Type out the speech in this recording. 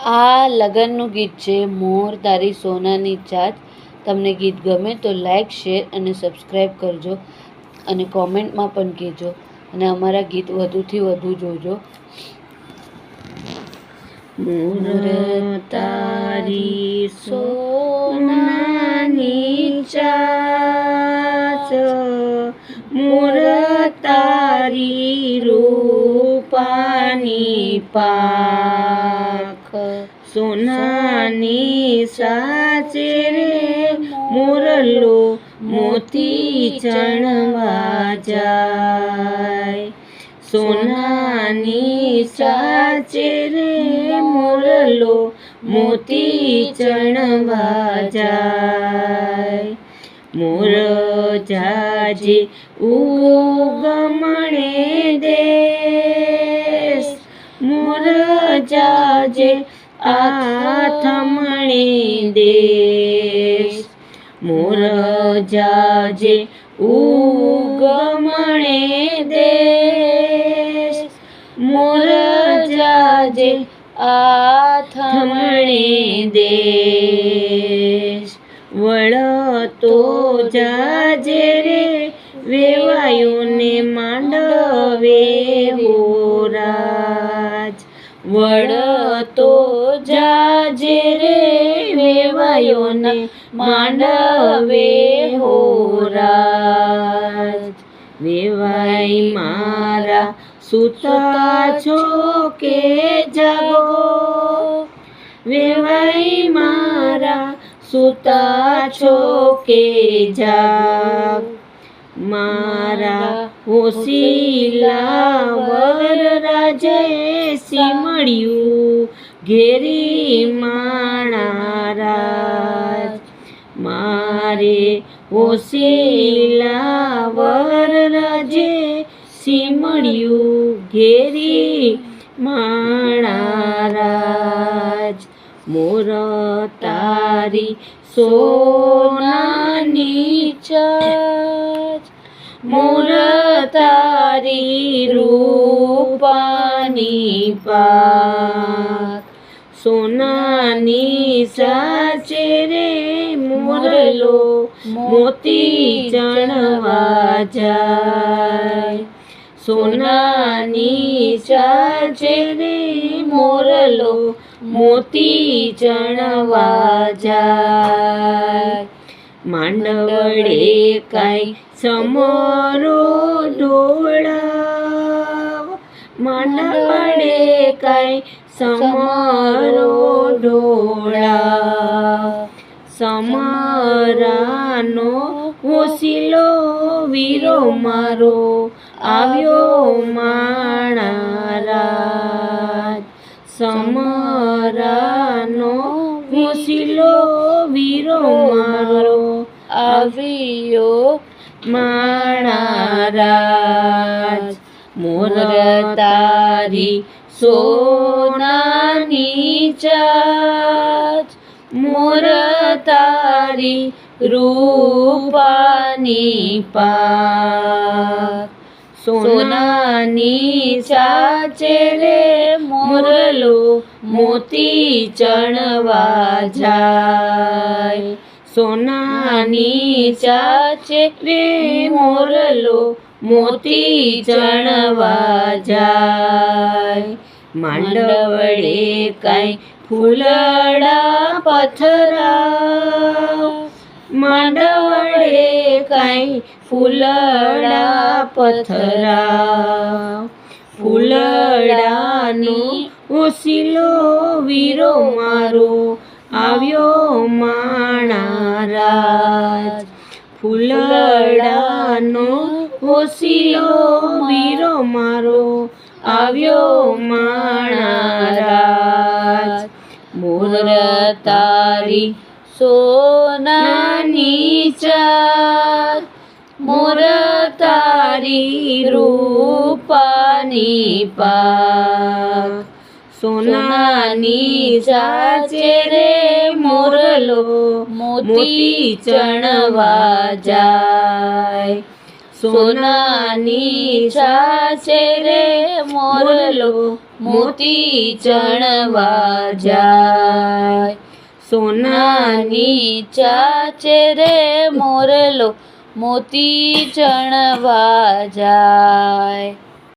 આ લગનનું ગીત છે મોર તારી સોનાની ચાંચ. તમને ગીત ગમે તો લાઈક, શેર અને સબસ્ક્રાઈબ કરજો અને કોમેન્ટમાં પણ કહેજો અને અમારા ગીત વધુથી વધુ જોજો. મોર તારી સોનાની ચાંચ, મોર તારી રૂપાની પાંખ, સોનાની સાચે રે મોરલો મોતી ચણવા જાય. સોનાની સાચે રે મોરલો મોતી ચણવા જાય. મોર જાજે ઉગમણે દેશ, મોર જાજે આથમણે દેશ, મોર જાજે ઉગમણે દેશ, મોર જાજે આથમણે દેશ. વળતો જાજે રે વેવાયોને માંડવે હોરાજ, વળતો જાજે રે વેવાયોને માંડવે હોરાજ. વેવાઈ મારા સૂતા છો કે જાગો, વેવાઈ મારા સૂતા છો કે જાગ. મારા હોશીલા વરરાજે સીમળ્યું ઘેરી માણા રાજ. મારે હોશીલા વરરાજે સીમળ્યું ઘેરી માણા રાજ. મોર તારી સોનાની ચાંચ, મોર તારી રૂપાની પાંખ, સોનાની સાચે રે મોરલો મોતી ચણવા જાય. સોનાની સાચે રે મોરલો મોતી ચણવા જાય. માંડવડે કાંઈ સમરો ઢોળાવ, માંડવડે કાંઈ સમરો ઢોળાવ. સમરાનો હોશીલો વીરો મારો આવ્યો માણા રાજ. સમરાનો હોશીલો વીરો મારો આવ્યો માણા રાજ. મોર તારી સોનાની ચાંચ, મોર તારી રૂપાની પાંખ, સોનાની સાચે રે મોરલો મોતી ચણવા જાય. સોનાની સાચે રે મોરલો મોતી ચણવા જાય. માંડવડે કાંઈ ફૂલડા પથરાવ, માંડવડે કાંઈ ફૂલડા પથરાવ. ફૂલડાનો હોશીલો વીરો મારો આવ્યો માણા રાજ. ફૂલડાનો હોશીલો વીરો મારો આવ્યો માણા રાજ. મોર તારી સોનાની ચાંચ, મોર તારી રૂપાની પાંખ, સોનાની સાચે રે મોરલો મોતી ચણવા જાય. સોનાની સાચે રે મોરલો મોતી ચણવા જાય. સોનાની ચાચે રે મોરલો મોતી ચણવા જાય.